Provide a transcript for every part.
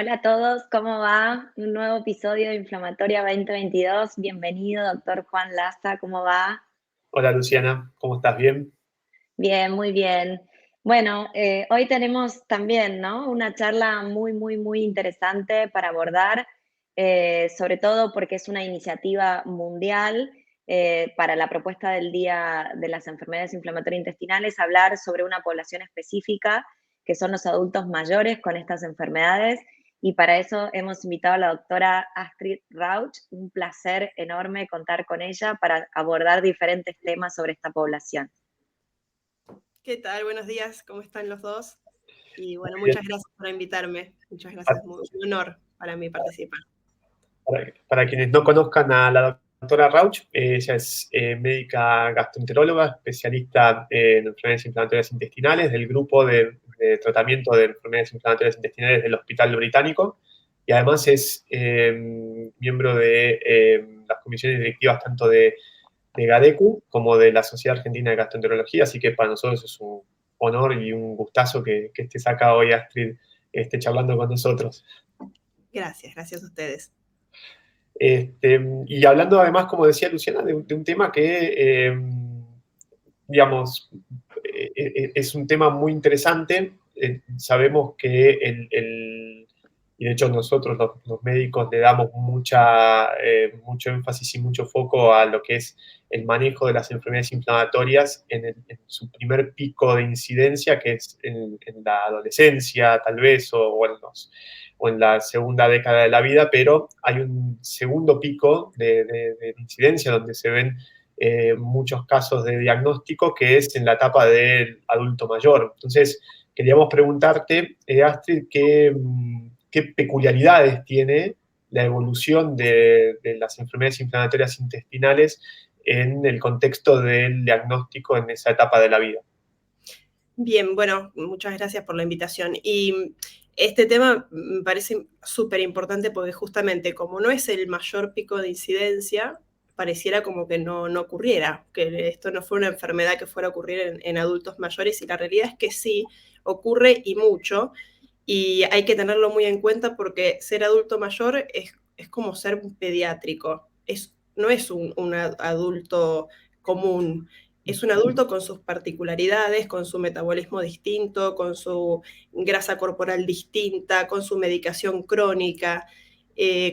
Hola a todos, ¿cómo va? Un nuevo episodio de Inflamatoria 2022. Bienvenido, doctor Juan Laza, ¿cómo va? Hola Luciana, ¿cómo estás? ¿Bien? Bien, muy bien. Bueno, hoy tenemos también, ¿no? Una charla muy interesante para abordar, sobre todo porque es una iniciativa mundial para la propuesta del Día de las Enfermedades Inflamatorias Intestinales, hablar sobre una población específica, que son los adultos mayores con estas enfermedades. Y para eso hemos invitado a la doctora Astrid Rauch. Un placer enorme contar con ella para abordar diferentes temas sobre esta población. ¿Qué tal? Buenos días, ¿cómo están los dos? Y bueno, Bien. muchas gracias por invitarme. Muchas Para, gracias, un honor para mí participar. para quienes no conozcan a la doctora Rauch, ella es médica gastroenteróloga, especialista en enfermedades inflamatorias intestinales del grupo de tratamiento de enfermedades inflamatorias intestinales del Hospital Británico y además es miembro de las comisiones directivas tanto de GADECU como de la Sociedad Argentina de Gastroenterología, así que para nosotros es un honor y un gustazo que estés acá hoy, Astrid, charlando con nosotros. Gracias a ustedes. Y hablando además, como decía Luciana, de un tema que, digamos, es un tema muy interesante. Sabemos que y de hecho nosotros los médicos le damos mucho énfasis y mucho foco a lo que es el manejo de las enfermedades inflamatorias en su primer pico de incidencia, que es en la adolescencia tal vez, o en la segunda década de la vida, pero hay un segundo pico de incidencia donde se ven muchos casos de diagnóstico, que es en la etapa del adulto mayor. Entonces, queríamos preguntarte, Astrid, qué peculiaridades tiene la evolución de las enfermedades inflamatorias intestinales en el contexto del diagnóstico en esa etapa de la vida. Bien, bueno, muchas gracias por la invitación. Y este tema me parece súper importante porque justamente como no es el mayor pico de incidencia, pareciera como que no ocurriera, que esto no fue una enfermedad que fuera a ocurrir en adultos mayores, y la realidad es que sí, ocurre y mucho, y hay que tenerlo muy en cuenta porque ser adulto mayor es como ser un pediátrico, no es un adulto común. Es un adulto con sus particularidades, con su metabolismo distinto, con su grasa corporal distinta, con su medicación crónica,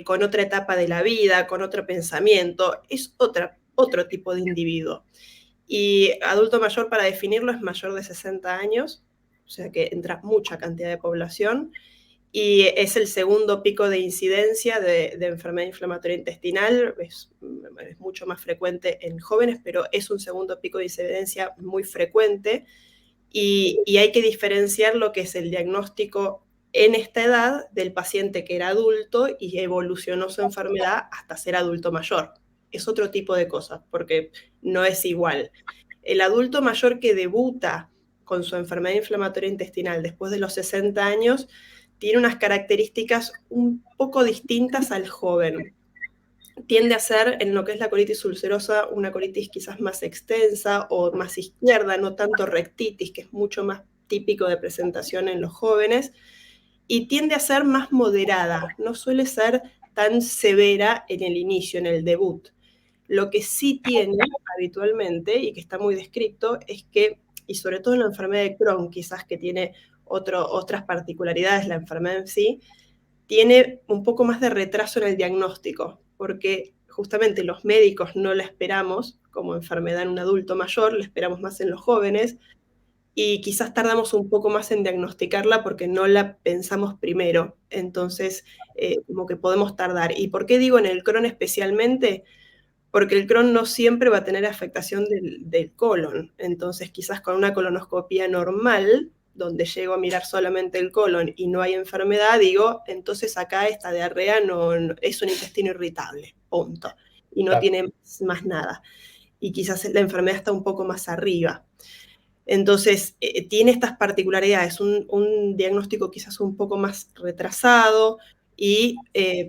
con otra etapa de la vida, con otro pensamiento. Es otro tipo de individuo. Y adulto mayor, para definirlo, es mayor de 60 años, o sea que entra mucha cantidad de población, y es el segundo pico de incidencia de enfermedad inflamatoria intestinal. Es mucho más frecuente en jóvenes, pero es un segundo pico de incidencia muy frecuente, y hay que diferenciar lo que es el diagnóstico en esta edad del paciente que era adulto y evolucionó su enfermedad hasta ser adulto mayor. Es otro tipo de cosas, porque no es igual. El adulto mayor que debuta con su enfermedad inflamatoria intestinal después de los 60 años tiene unas características un poco distintas al joven. Tiende a ser, en lo que es la colitis ulcerosa, una colitis quizás más extensa o más izquierda, no tanto rectitis, que es mucho más típico de presentación en los jóvenes, y tiende a ser más moderada, no suele ser tan severa en el inicio, en el debut. Lo que sí tiene habitualmente, y que está muy descrito, es que, y sobre todo en la enfermedad de Crohn, quizás que tiene otras particularidades la enfermedad en sí, tiene un poco más de retraso en el diagnóstico, porque justamente los médicos no la esperamos como enfermedad en un adulto mayor, la esperamos más en los jóvenes, y quizás tardamos un poco más en diagnosticarla porque no la pensamos primero. Entonces, como que podemos tardar. ¿Y por qué digo en el Crohn especialmente? Porque el Crohn no siempre va a tener afectación del colon. Entonces, quizás con una colonoscopia normal, donde llego a mirar solamente el colon y no hay enfermedad, digo, entonces acá esta diarrea no es un intestino irritable, punto. Y no Claro. tiene más nada. Y quizás la enfermedad está un poco más arriba. Entonces, tiene estas particularidades, un diagnóstico quizás un poco más retrasado,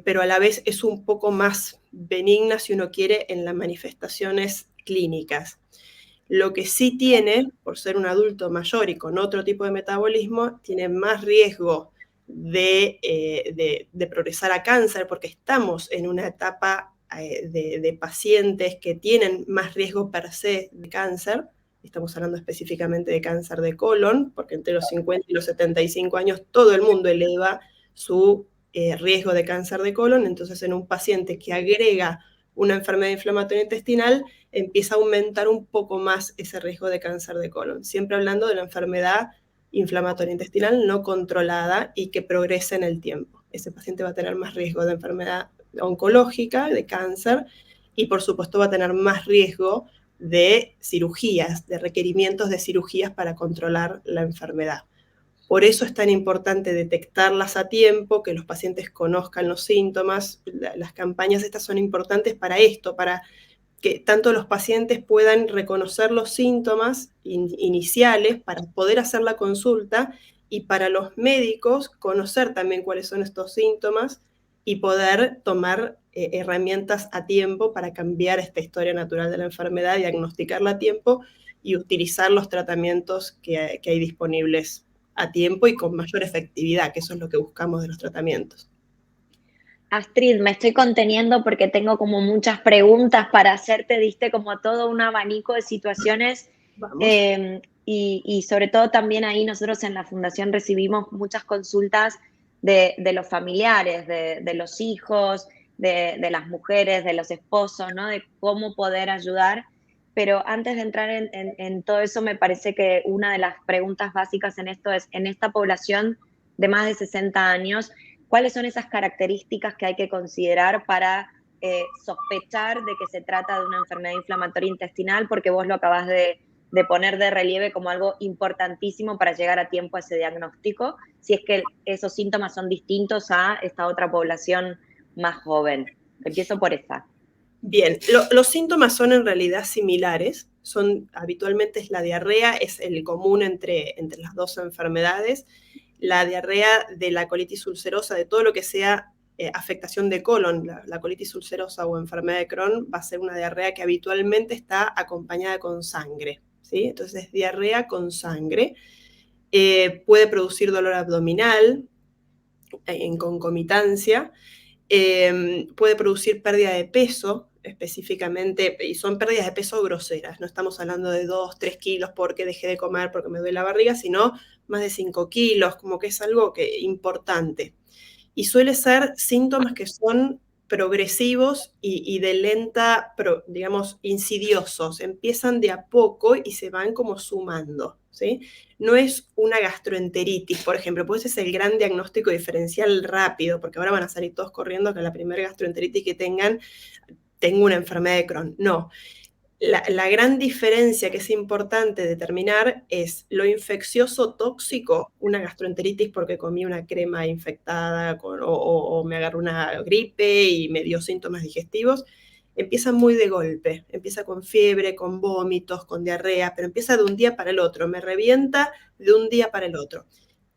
pero a la vez es un poco más benigna, si uno quiere, en las manifestaciones clínicas. Lo que sí tiene, por ser un adulto mayor y con otro tipo de metabolismo, tiene más riesgo de progresar a cáncer, porque estamos en una etapa de pacientes que tienen más riesgo per se de cáncer. Estamos hablando específicamente de cáncer de colon, porque entre los 50 y los 75 años todo el mundo eleva su riesgo de cáncer de colon. Entonces, en un paciente que agrega una enfermedad inflamatoria intestinal, empieza a aumentar un poco más ese riesgo de cáncer de colon. Siempre hablando de la enfermedad inflamatoria intestinal no controlada y que progresa en el tiempo. Ese paciente va a tener más riesgo de enfermedad oncológica, de cáncer, y por supuesto va a tener más riesgo de cirugías, de requerimientos de cirugías para controlar la enfermedad. Por eso es tan importante detectarlas a tiempo, que los pacientes conozcan los síntomas. Las campañas estas son importantes para esto, para que tanto los pacientes puedan reconocer los síntomas iniciales para poder hacer la consulta, y para los médicos conocer también cuáles son estos síntomas y poder tomar herramientas a tiempo para cambiar esta historia natural de la enfermedad, diagnosticarla a tiempo y utilizar los tratamientos que hay disponibles a tiempo y con mayor efectividad, que eso es lo que buscamos de los tratamientos. Astrid, me estoy conteniendo porque tengo como muchas preguntas para hacerte, diste como todo un abanico de situaciones Vamos. y sobre todo también ahí nosotros en la fundación recibimos muchas consultas de los familiares, de los hijos, de las mujeres, de los esposos, ¿no? De cómo poder ayudar. Pero antes de entrar en todo eso, me parece que una de las preguntas básicas en esto es, en esta población de más de 60 años, ¿cuáles son esas características que hay que considerar para sospechar de que se trata de una enfermedad inflamatoria intestinal? Porque vos lo acabas de poner de relieve como algo importantísimo para llegar a tiempo a ese diagnóstico, si es que esos síntomas son distintos a esta otra población más joven. Empiezo por esa. Bien, los síntomas son en realidad similares. Habitualmente es la diarrea, es el común entre las dos enfermedades. La diarrea de la colitis ulcerosa, de todo lo que sea afectación de colon, la colitis ulcerosa o enfermedad de Crohn, va a ser una diarrea que habitualmente está acompañada con sangre, ¿sí? Entonces es diarrea con sangre. Puede producir dolor abdominal en concomitancia. Puede producir pérdida de peso, específicamente, y son pérdidas de peso groseras. No estamos hablando de 2, 3 kilos porque dejé de comer, porque me duele la barriga, sino más de 5 kilos, como que es algo importante. Y suele ser síntomas que son progresivos y de lenta, digamos, insidiosos. Empiezan de a poco y se van como sumando, ¿sí? No es una gastroenteritis, por ejemplo, pues ese es el gran diagnóstico diferencial rápido, porque ahora van a salir todos corriendo que la primera gastroenteritis que tengo una enfermedad de Crohn. No. La gran diferencia que es importante determinar es lo infeccioso tóxico, una gastroenteritis porque comí una crema infectada o me agarró una gripe y me dio síntomas digestivos, empieza muy de golpe, empieza con fiebre, con vómitos, con diarrea, pero empieza de un día para el otro, me revienta de un día para el otro.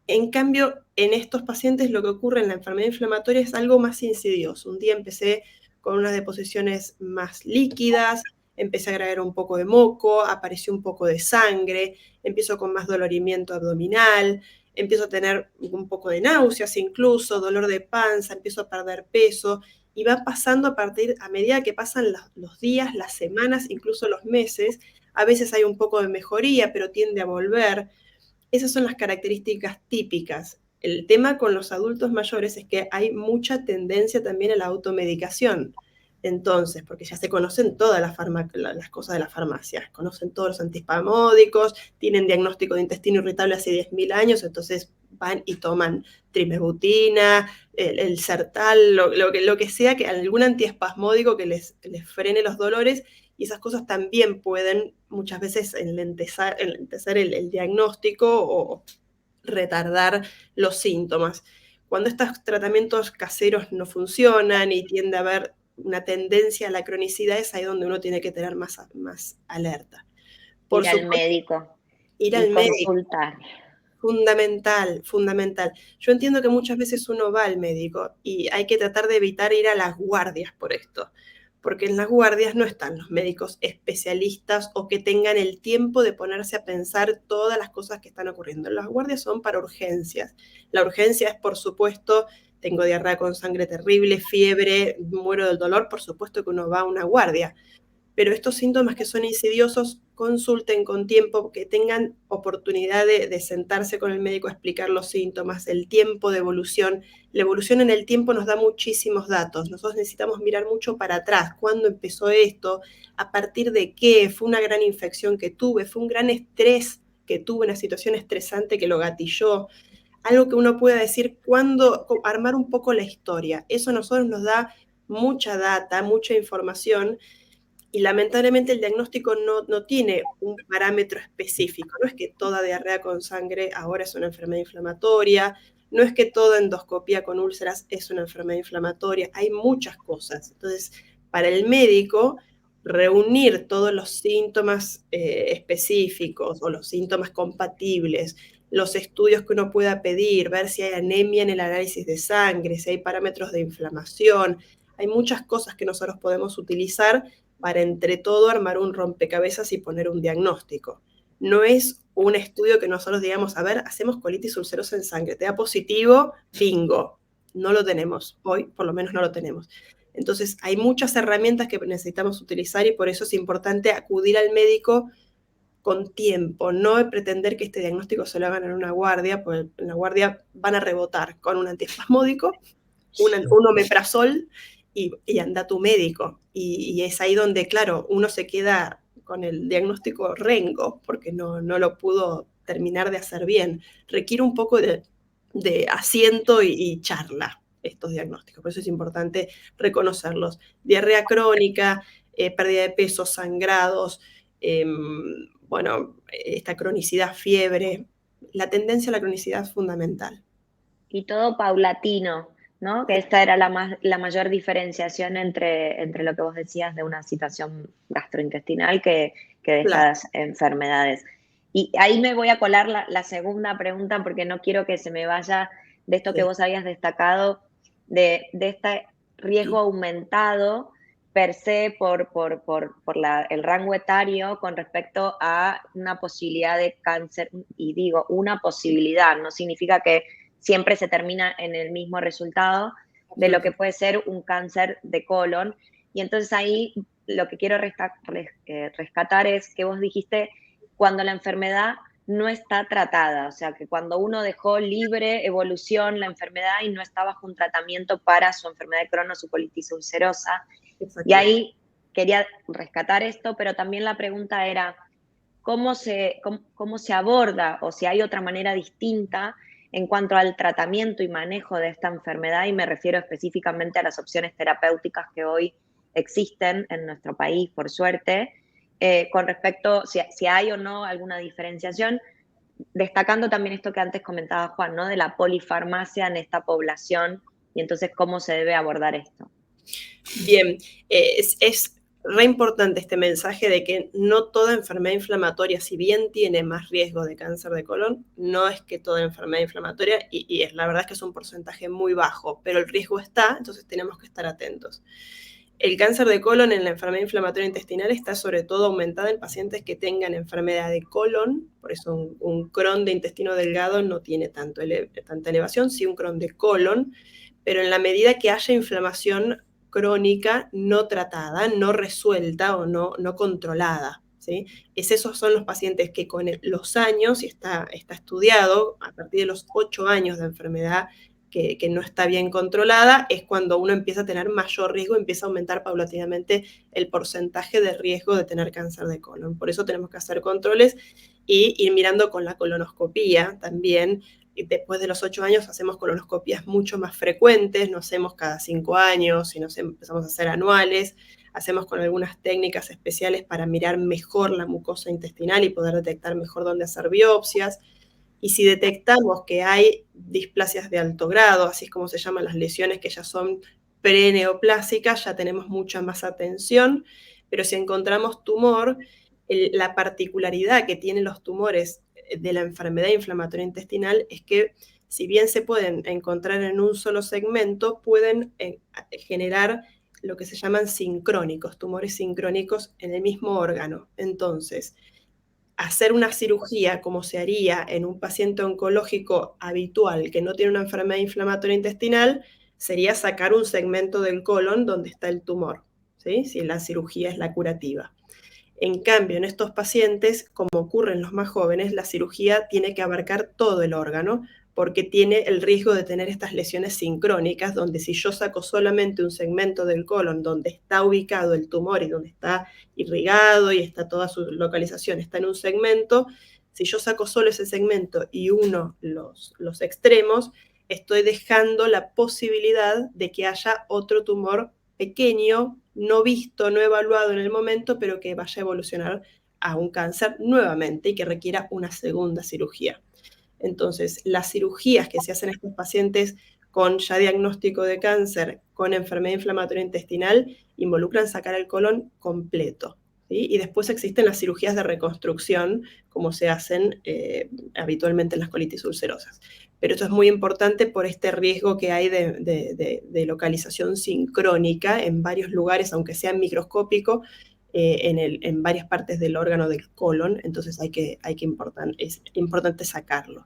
En cambio, en estos pacientes lo que ocurre en la enfermedad inflamatoria es algo más insidioso. Un día empecé con unas deposiciones más líquidas, empecé a agregar un poco de moco, apareció un poco de sangre, empiezo con más dolorimiento abdominal, empiezo a tener un poco de náuseas incluso, dolor de panza, empiezo a perder peso, y va pasando a medida que pasan los días, las semanas, incluso los meses. A veces hay un poco de mejoría, pero tiende a volver. Esas son las características típicas. El tema con los adultos mayores es que hay mucha tendencia también a la automedicación. Entonces, porque ya se conocen todas las cosas de la farmacia, conocen todos los antiespasmódicos, tienen diagnóstico de intestino irritable hace 10.000 años, entonces van y toman trimebutina, el Sertal, lo que sea, que algún antiespasmódico que les frene los dolores, y esas cosas también pueden muchas veces enlentecer el diagnóstico o retardar los síntomas. Cuando estos tratamientos caseros no funcionan y tiende a haber una tendencia a la cronicidad, es ahí donde uno tiene que tener más alerta. Por ir al médico. Ir al médico. Consultar. Fundamental, fundamental. Yo entiendo que muchas veces uno va al médico y hay que tratar de evitar ir a las guardias por esto, porque en las guardias no están los médicos especialistas o que tengan el tiempo de ponerse a pensar todas las cosas que están ocurriendo. Las guardias son para urgencias. La urgencia es, por supuesto, tengo diarrea con sangre terrible, fiebre, muero del dolor, por supuesto que uno va a una guardia. Pero estos síntomas que son insidiosos, consulten con tiempo, que tengan oportunidad de sentarse con el médico a explicar los síntomas, el tiempo de evolución. La evolución en el tiempo nos da muchísimos datos. Nosotros necesitamos mirar mucho para atrás. ¿Cuándo empezó esto? ¿A partir de qué? ¿Fue una gran infección que tuve? ¿Fue un gran estrés que tuve, una situación estresante que lo gatilló? Algo que uno pueda decir, cuándo armar un poco la historia. Eso a nosotros nos da mucha data, mucha información. Y lamentablemente el diagnóstico no tiene un parámetro específico. No es que toda diarrea con sangre ahora es una enfermedad inflamatoria, no es que toda endoscopía con úlceras es una enfermedad inflamatoria, hay muchas cosas. Entonces, para el médico, reunir todos los síntomas específicos o los síntomas compatibles, los estudios que uno pueda pedir, ver si hay anemia en el análisis de sangre, si hay parámetros de inflamación, hay muchas cosas que nosotros podemos utilizar para entre todo armar un rompecabezas y poner un diagnóstico. No es un estudio que nosotros digamos, a ver, hacemos colitis ulcerosa en sangre, te da positivo, bingo. No lo tenemos, hoy por lo menos no lo tenemos. Entonces hay muchas herramientas que necesitamos utilizar y por eso es importante acudir al médico con tiempo, no pretender que este diagnóstico se lo hagan en una guardia, porque en la guardia van a rebotar con un antiespasmódico, un omeprazol, y anda a tu médico. Y es ahí donde, claro, uno se queda con el diagnóstico rengo, porque no lo pudo terminar de hacer bien. Requiere un poco de asiento y charla estos diagnósticos, por eso es importante reconocerlos. Diarrea crónica, pérdida de peso, sangrados, bueno, esta cronicidad, fiebre. La tendencia a la cronicidad es fundamental. Y todo paulatino, ¿no? Que esta era la mayor diferenciación entre lo que vos decías de una situación gastrointestinal que de Claro. estas enfermedades. Y ahí me voy a colar la segunda pregunta porque no quiero que se me vaya de esto que Sí. vos habías destacado, de este riesgo aumentado per se por el rango etario con respecto a una posibilidad de cáncer. Y digo, una posibilidad, no significa que siempre se termina en el mismo resultado de lo que puede ser un cáncer de colon. Y entonces ahí lo que quiero rescatar es que vos dijiste cuando la enfermedad no está tratada, o sea, que cuando uno dejó libre evolución la enfermedad y no está bajo un tratamiento para su enfermedad de Crohn o su colitis ulcerosa. Y ahí quería rescatar esto, pero también la pregunta era, ¿cómo se aborda o si hay otra manera distinta en cuanto al tratamiento y manejo de esta enfermedad? Y me refiero específicamente a las opciones terapéuticas que hoy existen en nuestro país, por suerte, con respecto si hay o no alguna diferenciación, destacando también esto que antes comentaba Juan, ¿no? De la polifarmacia en esta población y entonces cómo se debe abordar esto. Bien, es re importante este mensaje de que no toda enfermedad inflamatoria, si bien tiene más riesgo de cáncer de colon, no es que toda enfermedad inflamatoria, y la verdad es que es un porcentaje muy bajo, pero el riesgo está, entonces tenemos que estar atentos. El cáncer de colon en la enfermedad inflamatoria intestinal está sobre todo aumentada en pacientes que tengan enfermedad de colon, por eso un Crohn de intestino delgado no tiene tanta elevación, sí un Crohn de colon, pero en la medida que haya inflamación crónica no tratada, no resuelta o no controlada, ¿sí? Esos son los pacientes que con los años, y está estudiado, a partir de los 8 años de enfermedad que no está bien controlada, es cuando uno empieza a tener mayor riesgo, empieza a aumentar paulatinamente el porcentaje de riesgo de tener cáncer de colon. Por eso tenemos que hacer controles y ir mirando con la colonoscopía también. Y después de los 8 años hacemos colonoscopías mucho más frecuentes, no hacemos cada 5 años, sino empezamos a hacer anuales, hacemos con algunas técnicas especiales para mirar mejor la mucosa intestinal y poder detectar mejor dónde hacer biopsias. Y si detectamos que hay displasias de alto grado, así es como se llaman las lesiones que ya son preneoplásicas, ya tenemos mucha más atención, pero si encontramos tumor, la particularidad que tienen los tumores de la enfermedad inflamatoria intestinal es que si bien se pueden encontrar en un solo segmento, pueden generar lo que se llaman sincrónicos, tumores sincrónicos en el mismo órgano. Entonces, hacer una cirugía como se haría en un paciente oncológico habitual que no tiene una enfermedad inflamatoria intestinal sería sacar un segmento del colon donde está el tumor, ¿sí? Si la cirugía es la curativa. En cambio, en estos pacientes, como ocurre en los más jóvenes, la cirugía tiene que abarcar todo el órgano porque tiene el riesgo de tener estas lesiones sincrónicas, donde si yo saco solamente un segmento del colon donde está ubicado el tumor y donde está irrigado y está toda su localización, está en un segmento, si yo saco solo ese segmento y uno los extremos, estoy dejando la posibilidad de que haya otro tumor pequeño, no visto, no evaluado en el momento, pero que vaya a evolucionar a un cáncer nuevamente y que requiera una segunda cirugía. Entonces, las cirugías que se hacen a estos pacientes con ya diagnóstico de cáncer, con enfermedad inflamatoria intestinal, involucran sacar el colon completo, ¿sí? Y después existen las cirugías de reconstrucción, como se hacen habitualmente en las colitis ulcerosas. Pero esto es muy importante por este riesgo que hay de localización sincrónica en varios lugares, aunque sea microscópico, en varias partes del órgano del colon, entonces es importante sacarlo.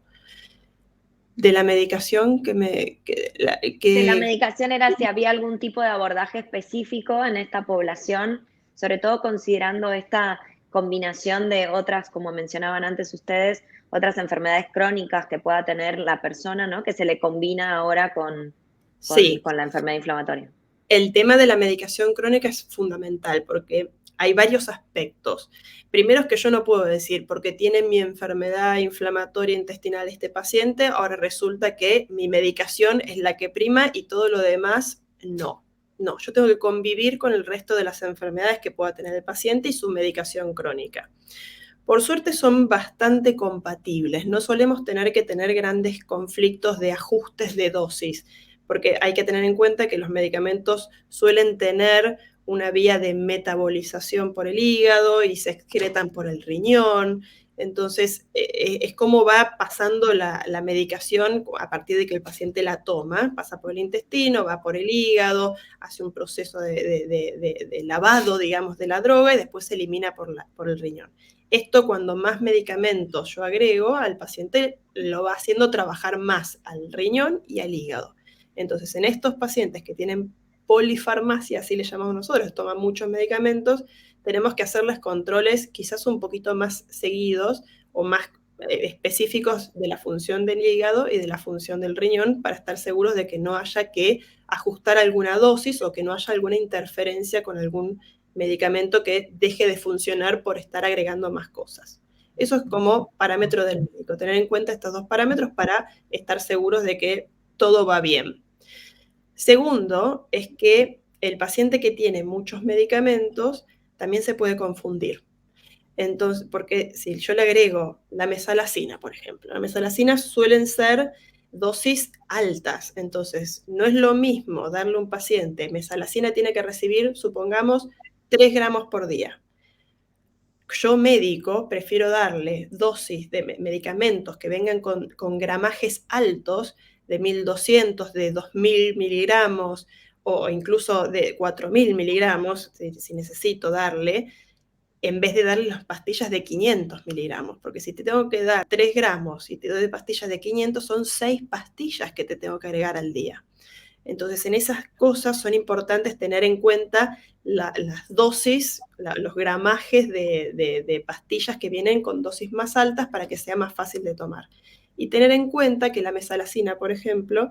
De la medicación De la medicación era si había algún tipo de abordaje específico en esta población, sobre todo considerando esta combinación de otras, como mencionaban antes ustedes, otras enfermedades crónicas que pueda tener la persona, ¿no? Que se le combina ahora Sí, con la enfermedad inflamatoria. el tema de la medicación crónica es fundamental porque hay varios aspectos. Primero es que yo no puedo decir, porque tiene mi enfermedad inflamatoria intestinal este paciente, ahora resulta que mi medicación es la que prima y todo lo demás no. No, yo tengo que convivir con el resto de las enfermedades que pueda tener el paciente y su medicación crónica. Por suerte son bastante compatibles, no solemos tener que tener grandes conflictos de ajustes de dosis, porque hay que tener en cuenta que los medicamentos suelen tener una vía de metabolización por el hígado y se excretan por el riñón. Entonces, es como va pasando la medicación a partir de que el paciente la toma, pasa por el intestino, va por el hígado, hace un proceso de lavado, digamos, de la droga y después se elimina por el riñón. Esto, cuando más medicamentos yo agrego, al paciente lo va haciendo trabajar más al riñón y al hígado. Entonces, en estos pacientes que tienen polifarmacia, así le llamamos nosotros, toman muchos medicamentos, tenemos que hacerles controles quizás un poquito más seguidos o más específicos de la función del hígado y de la función del riñón para estar seguros de que no haya que ajustar alguna dosis o que no haya alguna interferencia con algún medicamento que deje de funcionar por estar agregando más cosas. Eso es como parámetro del médico, tener en cuenta estos dos parámetros para estar seguros de que todo va bien. Segundo, es que el paciente que tiene muchos medicamentos también se puede confundir. Entonces, porque si yo le agrego la mesalazina, por ejemplo, la mesalazina suelen ser dosis altas, entonces no es lo mismo darle a un paciente, mesalazina tiene que recibir, supongamos, 3 gramos por día. Yo, médico, prefiero darle dosis de medicamentos que vengan con gramajes altos, de 1200, de 2000 miligramos o incluso de 4000 miligramos, si necesito darle, en vez de darle las pastillas de 500 miligramos, porque si te tengo que dar 3 gramos y te doy pastillas de 500, son 6 pastillas que te tengo que agregar al día. Entonces, en esas cosas son importantes tener en cuenta las dosis, los gramajes de pastillas que vienen con dosis más altas para que sea más fácil de tomar. Y tener en cuenta que la mesalazina, por ejemplo,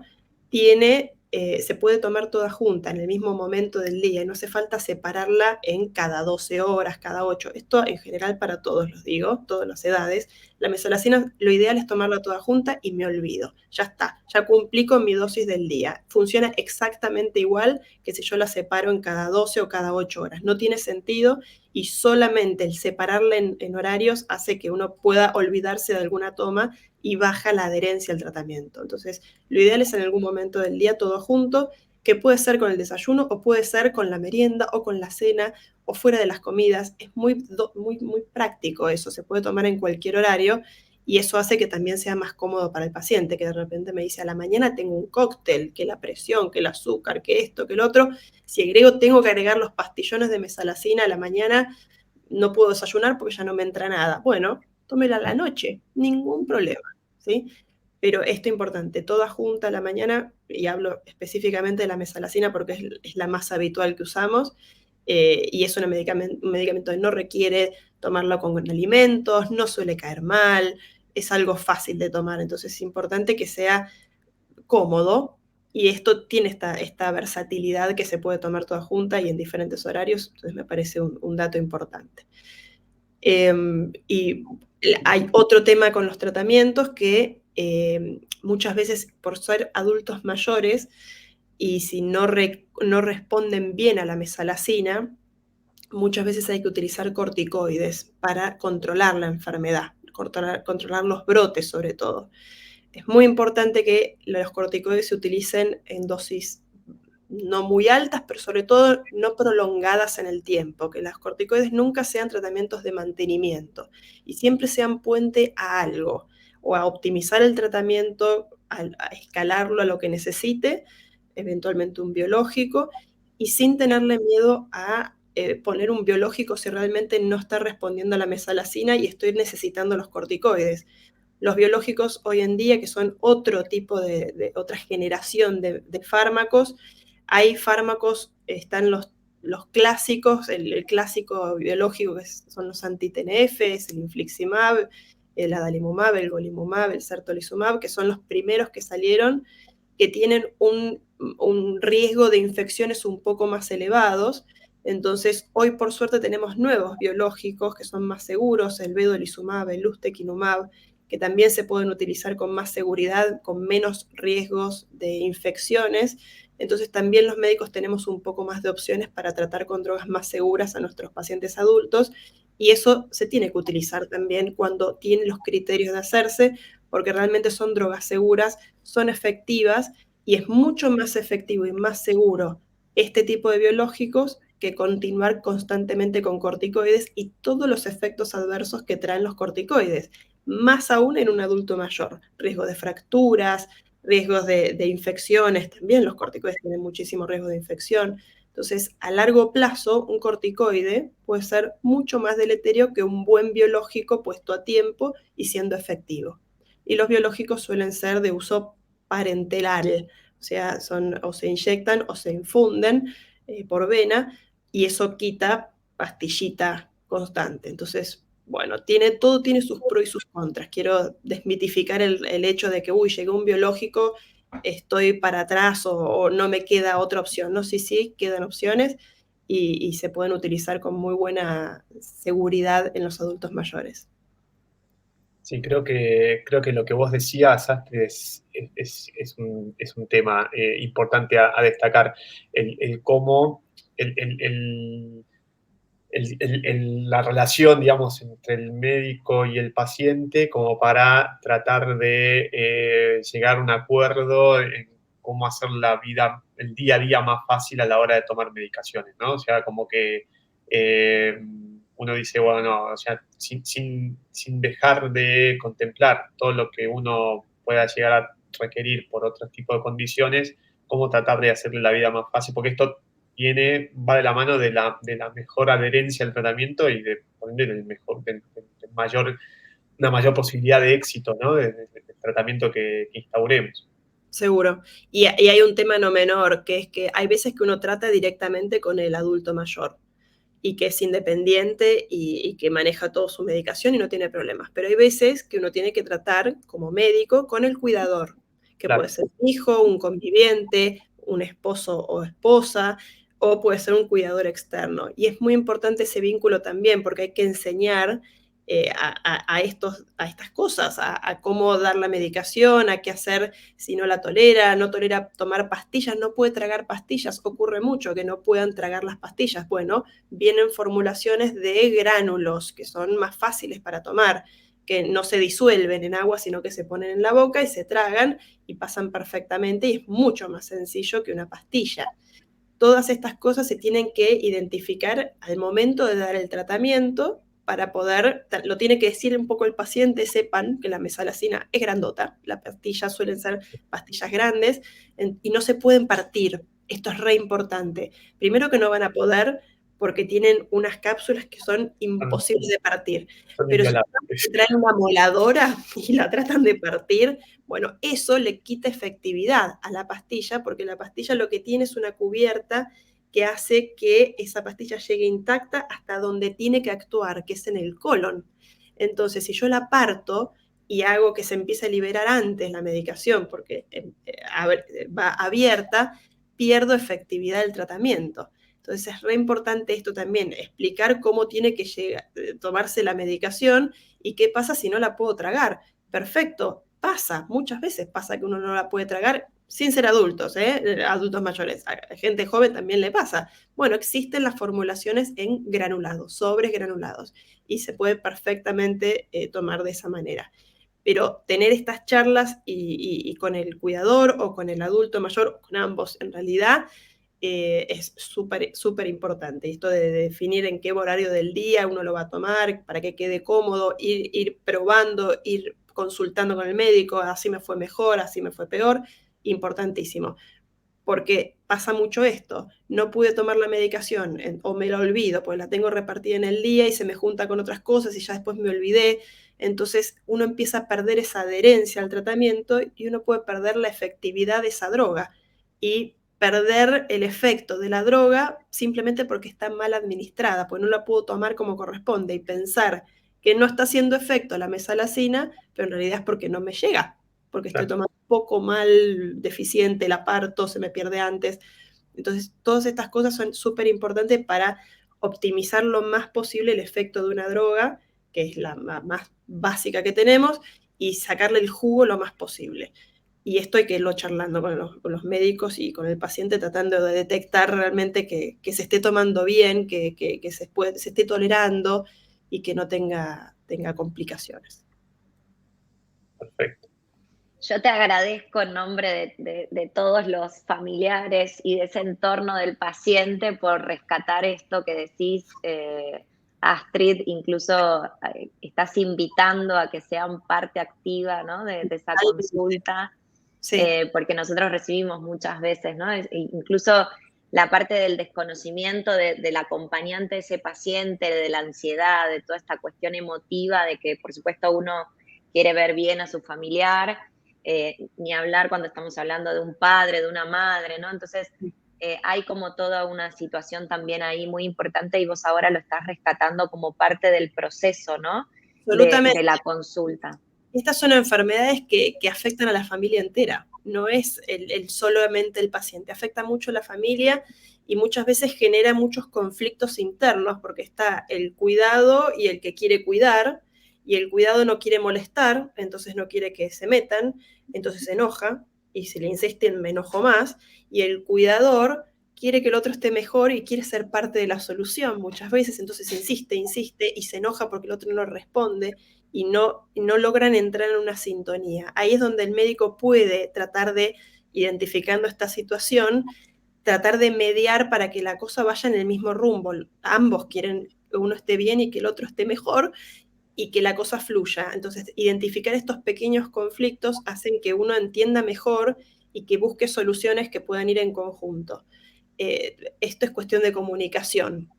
se puede tomar toda junta en el mismo momento del día y no hace falta separarla en cada 12 horas, cada 8. Esto en general para todos, los digo, todas las edades. La mesalazina, lo ideal es tomarla toda junta y me olvido. Ya está, ya cumplí con mi dosis del día. Funciona exactamente igual que si yo la separo en cada 12 o cada 8 horas. No tiene sentido y solamente el separarla en horarios hace que uno pueda olvidarse de alguna toma y baja la adherencia al tratamiento. Entonces, lo ideal es en algún momento del día todo junto, que puede ser con el desayuno o puede ser con la merienda o con la cena o fuera de las comidas. Es muy práctico eso, se puede tomar en cualquier horario y eso hace que también sea más cómodo para el paciente, que de repente me dice, a la mañana tengo un cóctel, que la presión, que el azúcar, que esto, que el otro, si tengo que agregar los pastillones de mesalacina a la mañana, no puedo desayunar porque ya no me entra nada. Bueno, tómela a la noche, ningún problema, ¿sí? Pero esto es importante, toda junta a la mañana, y hablo específicamente de la mesalacina porque es la más habitual que usamos, y es un medicamento que no requiere tomarlo con alimentos, no suele caer mal, es algo fácil de tomar, entonces es importante que sea cómodo, y esto tiene esta versatilidad que se puede tomar toda junta y en diferentes horarios, entonces me parece un dato importante. Y hay otro tema con los tratamientos que muchas veces por ser adultos mayores y si no responden bien a la mesalacina, muchas veces hay que utilizar corticoides para controlar la enfermedad, controlar los brotes sobre todo. Es muy importante que los corticoides se utilicen en dosis no muy altas, pero sobre todo no prolongadas en el tiempo, que las corticoides nunca sean tratamientos de mantenimiento y siempre sean puente a algo, o a optimizar el tratamiento, a escalarlo a lo que necesite, eventualmente un biológico, y sin tenerle miedo a poner un biológico si realmente no está respondiendo a la mesalacina y estoy necesitando los corticoides. Los biológicos hoy en día, que son otro tipo de otra generación de fármacos, hay fármacos, están los clásicos, el clásico biológico que son los anti-TNFs, el infliximab, el adalimumab, el golimumab, el certolizumab, que son los primeros que salieron, que tienen un riesgo de infecciones un poco más elevados. Entonces, hoy por suerte tenemos nuevos biológicos que son más seguros, el vedolizumab, el ustekinumab, que también se pueden utilizar con más seguridad, con menos riesgos de infecciones. Entonces también los médicos tenemos un poco más de opciones para tratar con drogas más seguras a nuestros pacientes adultos, y eso se tiene que utilizar también cuando tiene los criterios de hacerse, porque realmente son drogas seguras, son efectivas, y es mucho más efectivo y más seguro este tipo de biológicos que continuar constantemente con corticoides y todos los efectos adversos que traen los corticoides, más aún en un adulto mayor, riesgo de fracturas, riesgos de infecciones, también los corticoides tienen muchísimo riesgo de infección. Entonces, a largo plazo, un corticoide puede ser mucho más deleterio que un buen biológico puesto a tiempo y siendo efectivo. Y los biológicos suelen ser de uso parenteral, o sea, o se inyectan o se infunden por vena, y eso quita pastillita constante. Entonces, bueno, todo tiene sus pros y sus contras. Quiero desmitificar el hecho de que, uy, llegó un biológico, estoy para atrás o no me queda otra opción. No, sí, quedan opciones y se pueden utilizar con muy buena seguridad en los adultos mayores. Sí, creo que lo que vos decías, Astrid, es un tema importante a destacar. El cómo la relación, digamos, entre el médico y el paciente como para tratar de llegar a un acuerdo en cómo hacer la vida, el día a día más fácil a la hora de tomar medicaciones, ¿no? O sea, como que uno dice, bueno, no, o sea, sin dejar de contemplar todo lo que uno pueda llegar a requerir por otro tipo de condiciones, cómo tratar de hacerle la vida más fácil, porque esto va de la mano de la mejor adherencia al tratamiento y de una mayor posibilidad de éxito, ¿no? Del tratamiento que instauremos. Seguro. Y hay un tema no menor, que es que hay veces que uno trata directamente con el adulto mayor y que es independiente y que maneja toda su medicación y no tiene problemas. Pero hay veces que uno tiene que tratar como médico con el cuidador, que Claro. puede ser un hijo, un conviviente, un esposo o esposa, o puede ser un cuidador externo. Y es muy importante ese vínculo también, porque hay que enseñar a estas cosas, a cómo dar la medicación, a qué hacer si no la tolera, no tolera tomar pastillas, no puede tragar pastillas, ocurre mucho que no puedan tragar las pastillas. Bueno, vienen formulaciones de gránulos que son más fáciles para tomar, que no se disuelven en agua, sino que se ponen en la boca y se tragan y pasan perfectamente, y es mucho más sencillo que una pastilla. Todas estas cosas se tienen que identificar al momento de dar el tratamiento para poder, lo tiene que decir un poco el paciente, sepan que la mesalazina es grandota, las pastillas suelen ser pastillas grandes y no se pueden partir. Esto es re importante. Primero que no van a poder porque tienen unas cápsulas que son imposibles de partir. Son Pero si inviolables. traen una moladora y la tratan de partir, bueno, eso le quita efectividad a la pastilla, porque la pastilla lo que tiene es una cubierta que hace que esa pastilla llegue intacta hasta donde tiene que actuar, que es en el colon. Entonces, si yo la parto y hago que se empiece a liberar antes la medicación, porque va abierta, pierdo efectividad del tratamiento. Entonces es re importante esto también, explicar cómo tiene que tomarse la medicación y qué pasa si no la puedo tragar. Perfecto, pasa, muchas veces pasa que uno no la puede tragar sin ser adultos, adultos mayores. A gente joven también le pasa. Bueno, existen las formulaciones en granulados, sobres granulados, y se puede perfectamente tomar de esa manera. Pero tener estas charlas y con el cuidador o con el adulto mayor, o con ambos en realidad, es súper importante. Esto de definir en qué horario del día uno lo va a tomar, para que quede cómodo, ir probando, ir consultando con el médico, así me fue mejor, así me fue peor, importantísimo. Porque pasa mucho esto, no pude tomar la medicación o me la olvido, pues la tengo repartida en el día y se me junta con otras cosas y ya después me olvidé. Entonces uno empieza a perder esa adherencia al tratamiento y uno puede perder la efectividad de esa droga y perder el efecto de la droga simplemente porque está mal administrada, pues no la puedo tomar como corresponde y pensar que no está haciendo efecto la mesalazina, pero en realidad es porque no me llega, porque estoy tomando un poco mal, deficiente, la parto, se me pierde antes. Entonces, todas estas cosas son súper importantes para optimizar lo más posible el efecto de una droga, que es la más básica que tenemos, y sacarle el jugo lo más posible. Y esto hay que irlo charlando con los médicos y con el paciente, tratando de detectar realmente que se esté tomando bien, que se esté tolerando y que no tenga complicaciones. Perfecto. Yo te agradezco en nombre de todos los familiares y de ese entorno del paciente por rescatar esto que decís, Astrid, incluso estás invitando a que sean parte activa, ¿no? de esa consulta, Sí. porque nosotros recibimos muchas veces, ¿no? Incluso la parte del desconocimiento del acompañante de ese paciente, de la ansiedad, de toda esta cuestión emotiva, de que por supuesto uno quiere ver bien a su familiar, ni hablar cuando estamos hablando de un padre, de una madre, ¿no? Entonces, hay como toda una situación también ahí muy importante y vos ahora lo estás rescatando como parte del proceso, ¿no? Absolutamente. De la consulta. Estas son enfermedades que afectan a la familia entera, no es solamente el paciente, afecta mucho a la familia y muchas veces genera muchos conflictos internos porque está el cuidado y el que quiere cuidar, y el cuidado no quiere molestar, entonces no quiere que se metan, entonces se enoja, y si le insisten me enojo más, y el cuidador quiere que el otro esté mejor y quiere ser parte de la solución muchas veces, entonces insiste y se enoja porque el otro no responde y no logran entrar en una sintonía. Ahí es donde el médico puede tratar de, identificando esta situación, tratar de mediar para que la cosa vaya en el mismo rumbo. Ambos quieren que uno esté bien y que el otro esté mejor, y que la cosa fluya. Entonces, identificar estos pequeños conflictos hacen que uno entienda mejor y que busque soluciones que puedan ir en conjunto. Esto es cuestión de comunicación,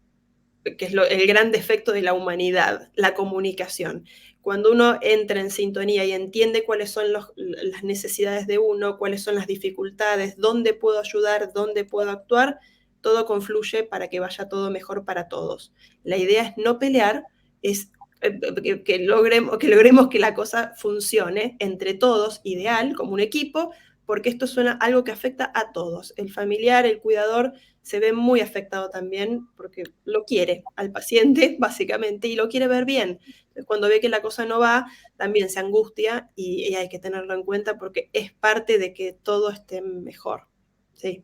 que es el gran defecto de la humanidad, la comunicación. Cuando uno entra en sintonía y entiende cuáles son las necesidades de uno, cuáles son las dificultades, dónde puedo ayudar, dónde puedo actuar, todo confluye para que vaya todo mejor para todos. La idea es no pelear, es que logremos que la cosa funcione entre todos, ideal, como un equipo, porque esto suena algo que afecta a todos. El familiar, el cuidador, se ve muy afectado también porque lo quiere al paciente, básicamente, y lo quiere ver bien. Entonces, cuando ve que la cosa no va, también se angustia y hay que tenerlo en cuenta porque es parte de que todo esté mejor. Sí.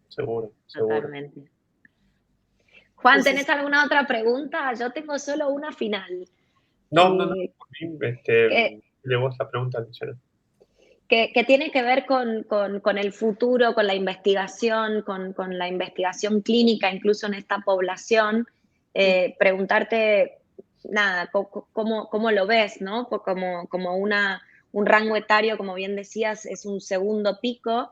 Seguro. Totalmente. Juan, Entonces, ¿tenés alguna otra pregunta? Yo tengo solo una final. No, por mí, Que, de vos la pregunta, Luciana. que tiene que ver con el futuro, con la investigación, con la investigación clínica, incluso en esta población. Preguntarte nada, cómo lo ves, ¿no? Como un rango etario, como bien decías, es un segundo pico,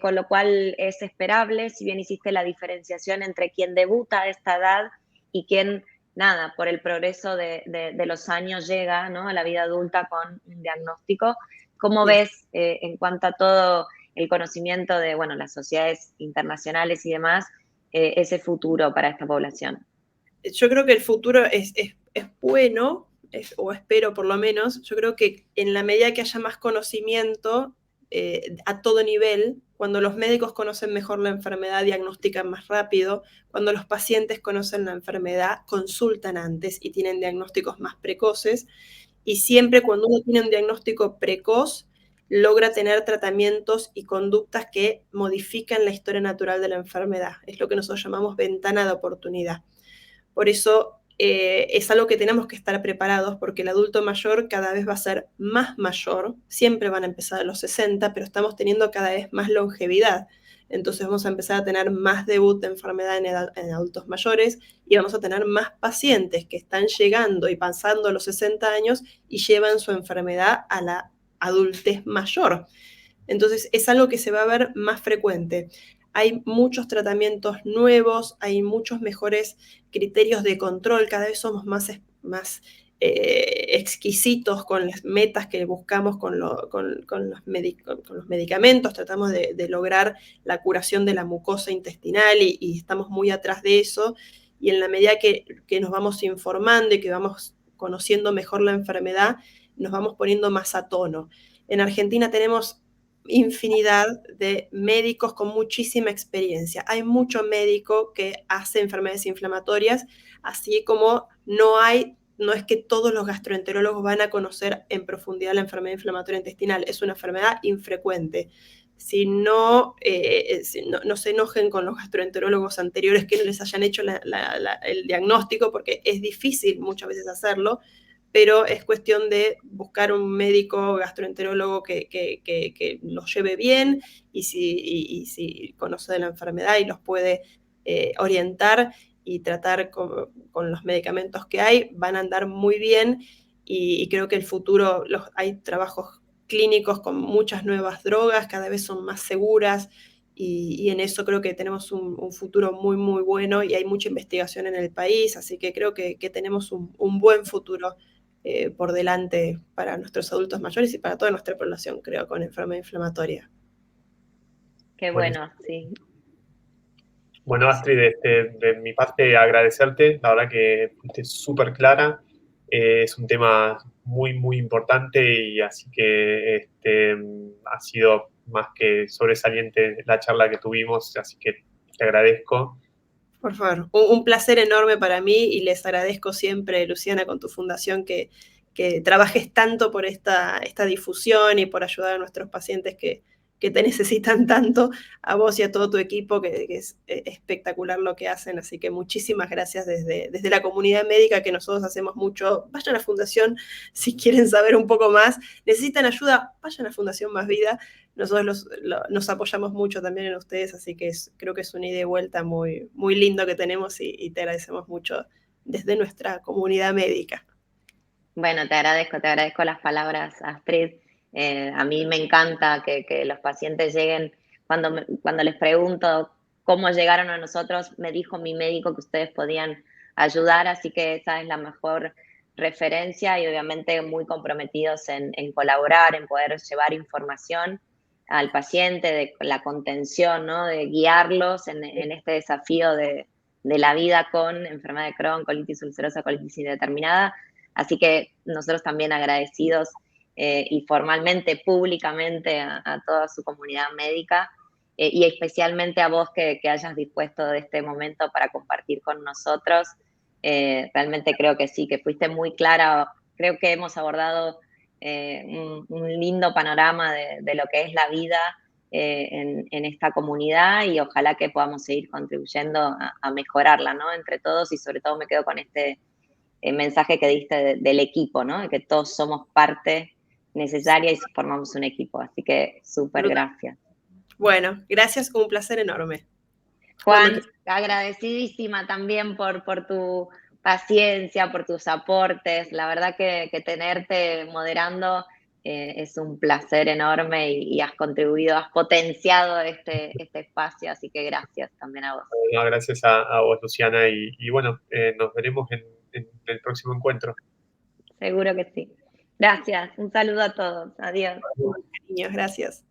con lo cual es esperable, si bien hiciste la diferenciación entre quien debuta a esta edad y quien, nada, por el progreso de los años llega, ¿no?, a la vida adulta con un diagnóstico. ¿Cómo Sí. ves en cuanto a todo el conocimiento de, bueno, las sociedades internacionales y demás, ese futuro para esta población? Yo creo que el futuro es bueno, o espero por lo menos. Yo creo que en la medida que haya más conocimiento a todo nivel, cuando los médicos conocen mejor la enfermedad, diagnostican más rápido, cuando los pacientes conocen la enfermedad, consultan antes y tienen diagnósticos más precoces, y siempre cuando uno tiene un diagnóstico precoz, logra tener tratamientos y conductas que modifican la historia natural de la enfermedad. Es lo que nosotros llamamos ventana de oportunidad. Por eso es algo que tenemos que estar preparados, porque el adulto mayor cada vez va a ser más mayor, siempre van a empezar a los 60, pero estamos teniendo cada vez más longevidad. Entonces vamos a empezar a tener más debut de enfermedad en adultos mayores y vamos a tener más pacientes que están llegando y pasando los 60 años y llevan su enfermedad a la adultez mayor. Entonces es algo que se va a ver más frecuente. Hay muchos tratamientos nuevos, hay muchos mejores criterios de control, cada vez somos más exquisitos con las metas que buscamos con los medicamentos, tratamos de lograr la curación de la mucosa intestinal y estamos muy atrás de eso, y en la medida que nos vamos informando y que vamos conociendo mejor la enfermedad, nos vamos poniendo más a tono. En Argentina tenemos infinidad de médicos con muchísima experiencia. Hay mucho médico que hace enfermedades inflamatorias, así como no es que todos los gastroenterólogos van a conocer en profundidad la enfermedad inflamatoria intestinal. Es una enfermedad infrecuente. No se enojen con los gastroenterólogos anteriores que no les hayan hecho el diagnóstico, porque es difícil muchas veces hacerlo, pero es cuestión de buscar un médico gastroenterólogo que los lleve bien y si conoce de la enfermedad y los puede orientar y tratar con los medicamentos que hay, van a andar muy bien, y creo que el futuro, hay trabajos clínicos con muchas nuevas drogas, cada vez son más seguras, y en eso creo que tenemos un futuro muy, muy bueno, y hay mucha investigación en el país, así que creo que tenemos un buen futuro por delante para nuestros adultos mayores y para toda nuestra población, creo, con enfermedad inflamatoria. Qué bueno, Buenísimo. sí. Bueno, Astrid, de mi parte agradecerte, la verdad que fuiste súper clara, es un tema muy, muy importante y así que ha sido más que sobresaliente la charla que tuvimos, así que te agradezco. Por favor, un placer enorme para mí, y les agradezco siempre, Luciana, con tu fundación, que trabajes tanto por esta difusión y por ayudar a nuestros pacientes que te necesitan tanto, a vos y a todo tu equipo, que es espectacular lo que hacen. Así que muchísimas gracias desde la comunidad médica, que nosotros hacemos mucho. Vayan a la Fundación si quieren saber un poco más. Necesitan ayuda, vayan a Fundación Más Vida. Nosotros nos apoyamos mucho también en ustedes, así que creo que es un ida y vuelta muy, muy lindo que tenemos, y te agradecemos mucho desde nuestra comunidad médica. Bueno, te agradezco las palabras, Astrid. A mí me encanta que los pacientes lleguen, cuando les pregunto cómo llegaron a nosotros, me dijo mi médico que ustedes podían ayudar, así que esa es la mejor referencia, y obviamente muy comprometidos en colaborar, en poder llevar información al paciente, de la contención, ¿no?, de guiarlos en este desafío de la vida con enfermedad de Crohn, colitis ulcerosa, colitis indeterminada. Así que nosotros también agradecidos y formalmente, públicamente a toda su comunidad médica, y especialmente a vos que hayas dispuesto de este momento para compartir con nosotros. Realmente creo que sí, que fuiste muy clara. Creo que hemos abordado un lindo panorama de lo que es la vida en esta comunidad, y ojalá que podamos seguir contribuyendo a mejorarla, ¿no?, entre todos, y sobre todo me quedo con este mensaje que diste del equipo, ¿no?, de que todos somos parte necesaria y formamos un equipo. Así que súper gracias. Bueno, gracias, un placer enorme. Juan, agradecidísima también por paciencia, por tus aportes. La verdad que tenerte moderando es un placer enorme y has contribuido, has potenciado este espacio, así que gracias también a vos. No, gracias a vos, Luciana, y bueno, nos veremos en el próximo encuentro. Seguro que sí. Gracias. Un saludo a todos. Adiós. Cariños, gracias.